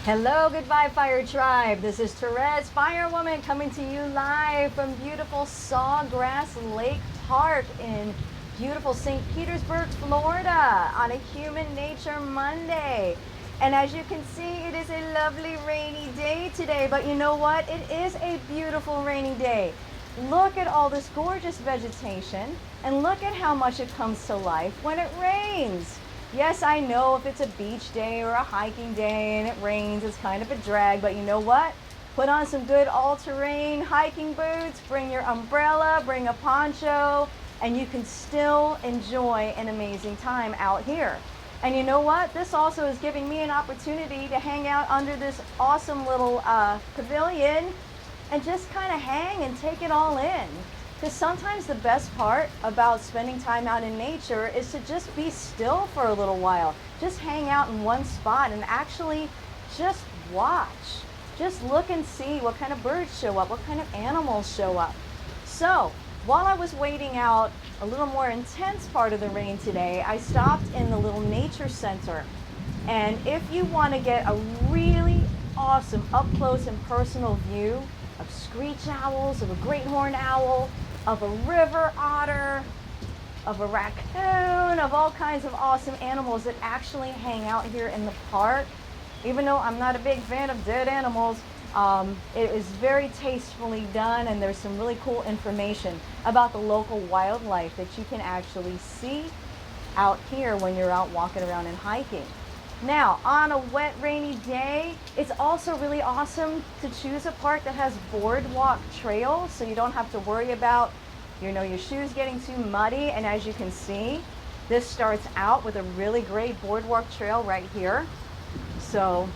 Hello, goodbye Fire Tribe. This is Terez Firewoman coming to you live from beautiful Sawgrass Lake Park in beautiful St. Petersburg, Florida on a Human Nature Monday. And as you can see, it is a lovely rainy day today, but you know what? It is a beautiful rainy day. Look at all this gorgeous vegetation and look at how much it comes to life when it rains. Yes, I know if it's a beach day or a hiking day and it rains, it's kind of a drag, but you know what? Put on some good all-terrain hiking boots, bring your umbrella, bring a poncho, and you can still enjoy an amazing time out here. And you know what? This also is giving me an opportunity to hang out under this awesome little pavilion and just kind of hang and take it all in. Because sometimes the best part about spending time out in nature is to just be still for a little while. Just hang out in one spot and actually just watch. Just look and see what kind of birds show up, what kind of animals show up. So, while I was waiting out a little more intense part of the rain today, I stopped in the little nature center. And if you want to get a really awesome up close and personal view of screech owls, of a great horned owl, of a river otter, of a raccoon, of all kinds of awesome animals that actually hang out here in the park. Even though I'm not a big fan of dead animals, it is very tastefully done, and there's some really cool information about the local wildlife that you can actually see out here when you're out walking around and hiking. Now, on a wet, rainy day, it's also really awesome to choose a park that has boardwalk trails, so you don't have to worry about, your shoes getting too muddy. And as you can see, this starts out with a really great boardwalk trail right here. So,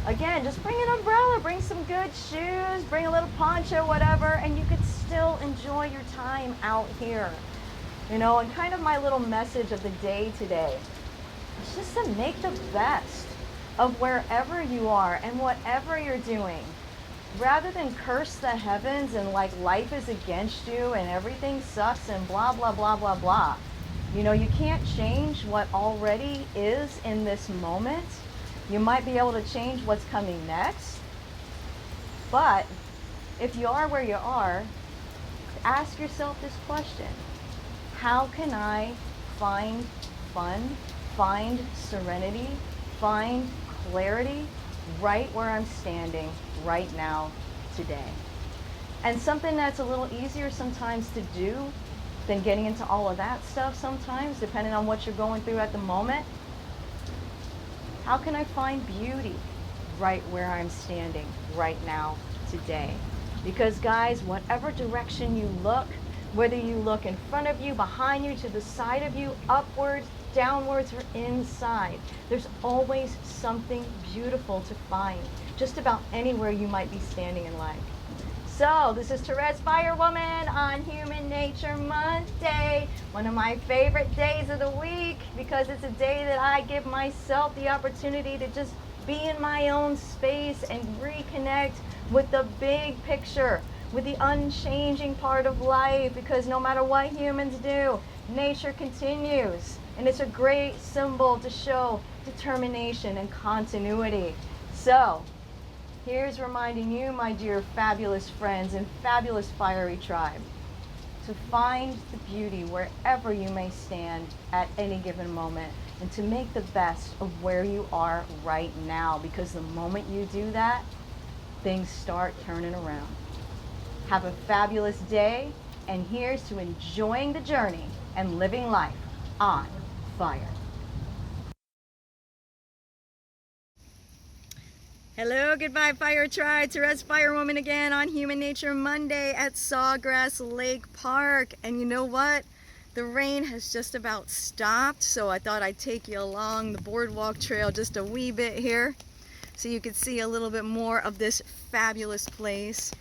again, just bring an umbrella, bring some good shoes, bring a little poncho, whatever, and you could still enjoy your time out here. And kind of my little message of the day today. It's just to make the best of wherever you are and whatever you're doing. Rather than curse the heavens and like life is against you and everything sucks and blah, blah, blah, blah, blah. You can't change what already is in this moment. You might be able to change what's coming next. But if you are where you are, ask yourself this question. How can I find fun? Find serenity, find clarity right where I'm standing right now today. And something that's a little easier sometimes to do than getting into all of that stuff sometimes, depending on what you're going through at the moment. How can I find beauty right where I'm standing right now today? Because guys, whatever direction you look, whether you look in front of you, behind you, to the side of you, upwards, downwards, or inside, there's always something beautiful to find, just about anywhere you might be standing in life. So, this is Terez Firewoman on Human Nature Monday, one of my favorite days of the week, because it's a day that I give myself the opportunity to just be in my own space and reconnect with the big picture, with the unchanging part of life, because no matter what humans do, nature continues. And it's a great symbol to show determination and continuity. So, here's reminding you, my dear fabulous friends and fabulous fiery tribe, to find the beauty wherever you may stand at any given moment, and to make the best of where you are right now, because the moment you do that, things start turning around. Have a fabulous day, and here's to enjoying the journey and living life on fire. Hello, goodbye Fire Tribe. Terez Firewoman again on Human Nature Monday at Sawgrass Lake Park. And you know what? The rain has just about stopped, so I thought I'd take you along the boardwalk trail just a wee bit here so you could see a little bit more of this fabulous place.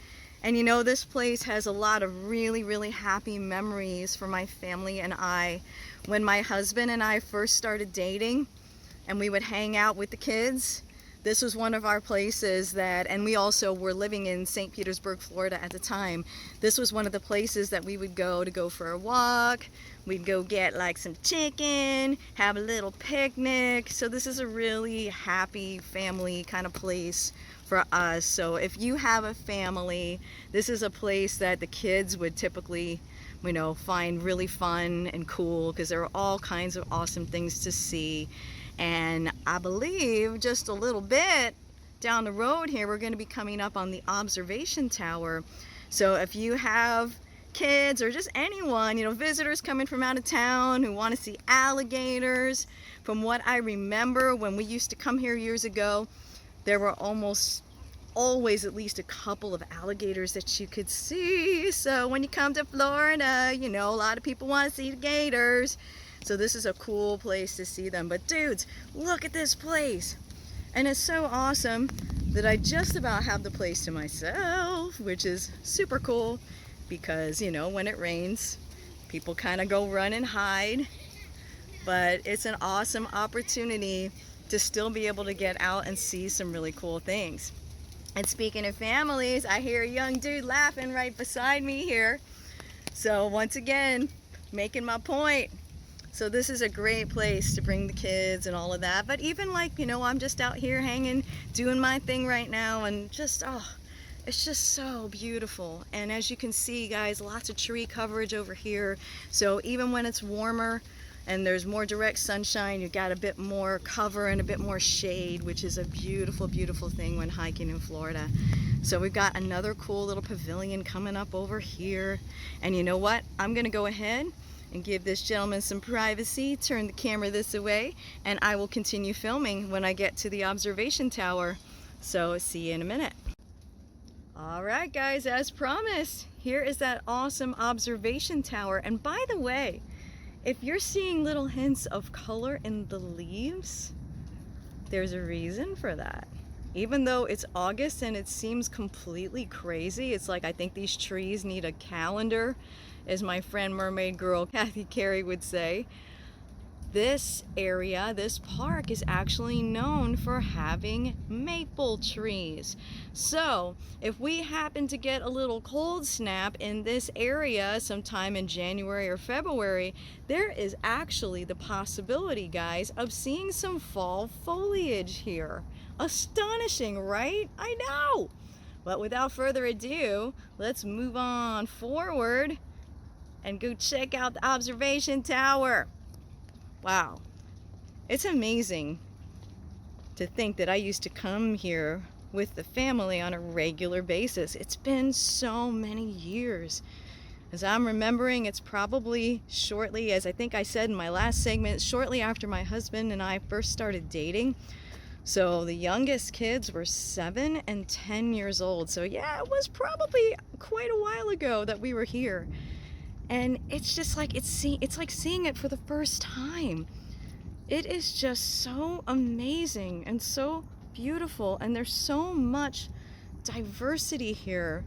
And this place has a lot of really, really happy memories for my family and I. When my husband and I first started dating and we would hang out with the kids, this was one of our places that, and we also were living in St. Petersburg, Florida at the time. This was one of the places that we would go for a walk. We'd go get like some chicken, have a little picnic. So this is a really happy family kind of place for us. So if you have a family, this is a place that the kids would typically, you know, find really fun and cool, because there are all kinds of awesome things to see. And I believe just a little bit down the road here, we're going to be coming up on the observation tower. So if you have kids or just anyone, you know, visitors coming from out of town who want to see alligators, from what I remember when we used to come here years ago, there were almost always at least a couple of alligators that you could see. So when you come to Florida, you know, a lot of people want to see the gators. So this is a cool place to see them. But dudes, look at this place. And it's so awesome that I just about have the place to myself, which is super cool because, you know, when it rains, people kind of go run and hide. But it's an awesome opportunity to still be able to get out and see some really cool things. And speaking of families, I hear a young dude laughing right beside me here. So once again, making my point. So this is a great place to bring the kids and all of that. But even like, you know, I'm just out here hanging, doing my thing right now, and just, oh, it's just so beautiful. And as you can see, guys, lots of tree coverage over here. So even when it's warmer and there's more direct sunshine, you got a bit more cover and a bit more shade, which is a beautiful, beautiful thing when hiking in Florida. So we've got another cool little pavilion coming up over here. And you know what? I'm gonna go ahead and give this gentleman some privacy, turn the camera this way, and I will continue filming when I get to the observation tower. So see you in a minute. All right, guys, as promised, here is that awesome observation tower. And by the way, if you're seeing little hints of color in the leaves, there's a reason for that. Even though it's August and it seems completely crazy, it's like I think these trees need a calendar, as my friend Mermaid Girl Kathy Carey would say. This area, this park, is actually known for having maple trees. So if we happen to get a little cold snap in this area sometime in January or February, there is actually the possibility, guys, of seeing some fall foliage here. Astonishing, right? I know. But without further ado, let's move on forward and go check out the observation tower. Wow, it's amazing to think that I used to come here with the family on a regular basis. It's been so many years. As I'm remembering, it's probably shortly, as I think I said in my last segment, shortly after my husband and I first started dating. So the youngest kids were 7 and 10 years old. So yeah, it was probably quite a while ago that we were here. And it's just like, it's like seeing it for the first time. It is just so amazing and so beautiful. And there's so much diversity here.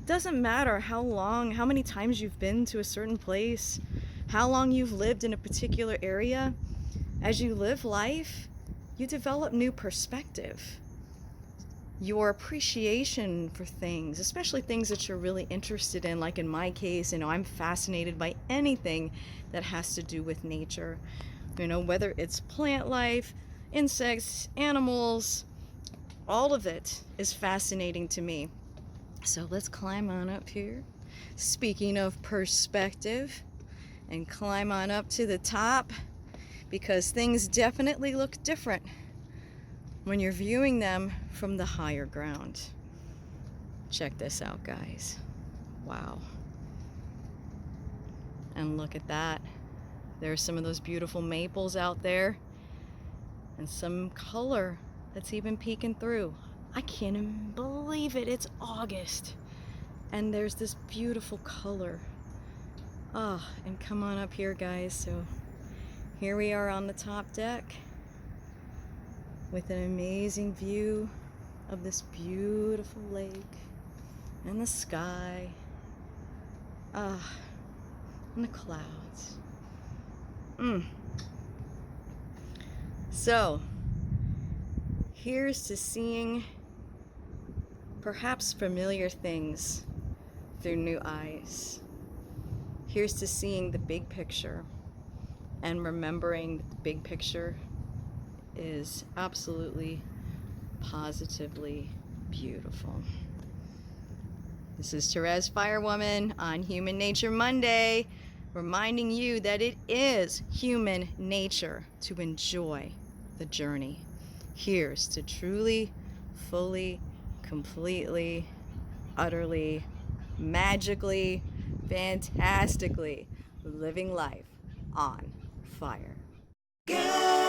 Doesn't matter how many times you've been to a certain place, how long you've lived in a particular area. As you live life, you develop new perspective. Your appreciation for things, especially things that you're really interested in. Like in my case, you know, I'm fascinated by anything that has to do with nature. You know, whether it's plant life, insects, animals, all of it is fascinating to me. So let's climb on up here. Speaking of perspective, and climb on up to the top, because things definitely look different when you're viewing them from the higher ground. Check this out, guys. Wow. And look at that. There's some of those beautiful maples out there, and some color that's even peeking through. I can't even believe it. It's August, and there's this beautiful color. Ah, and come on up here, guys. So here we are on the top deck with an amazing view of this beautiful lake and the sky, and the clouds. So Here's to seeing perhaps familiar things through new eyes. Here's to seeing the big picture and remembering that the big picture is absolutely, positively beautiful. This is Terez Firewoman on Human Nature Monday, reminding you that it is human nature to enjoy the journey. Here's to truly, fully, completely, utterly, magically, fantastically living life on fire. Good.